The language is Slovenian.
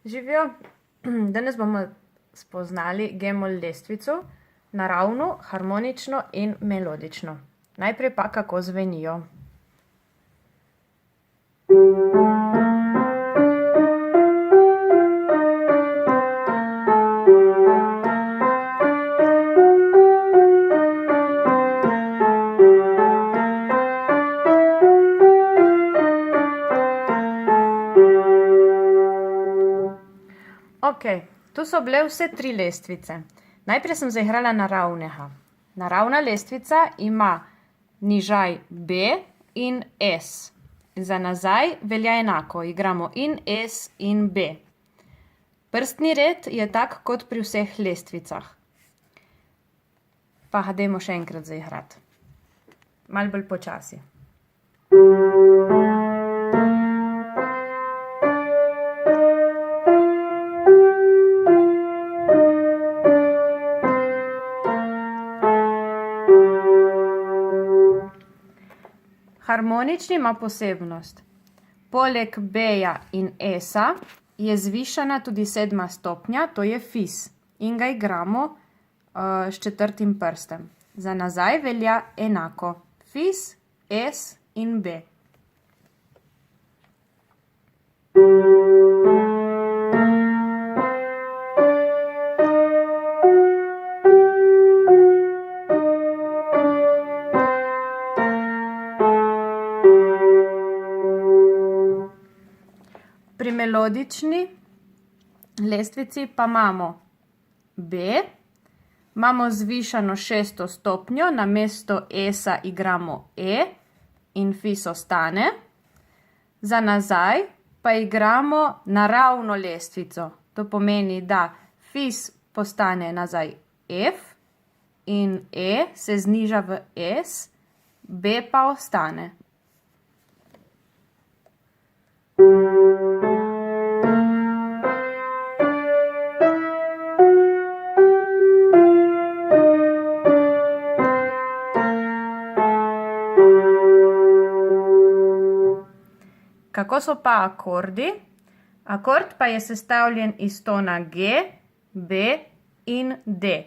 Živijo. Danes bomo spoznali G-mol lestvico, naravno, harmonično in melodično. Najprej pa, kako zvenijo. Ok, tu so bile vse tri lestvice. Najprej sem zaigrala naravnega. Naravna lestvica ima nižaj B in S. Za nazaj velja enako, igramo in S in B. Prstni red je tak kot pri vseh lestvicah. Pa dajmo še enkrat zaigrati. Malo bolj počasi. Harmonični ima posebnost. Poleg B-ja in S-a je zvišana tudi 7. stopnja, to je fis. In ga igramo s 4. prstem. Za nazaj velja enako. Fis, S in B. Pri melodični lestvici pa imamo B, imamo zvišano 6. stopnjo, namesto S-a igramo E in fis ostane. Za nazaj pa igramo naravno lestvico. To pomeni, da fis postane nazaj F in E se zniža v S, B pa ostane. Kako so pa akordi? Akord pa je sestavljen iz tona G, B in D.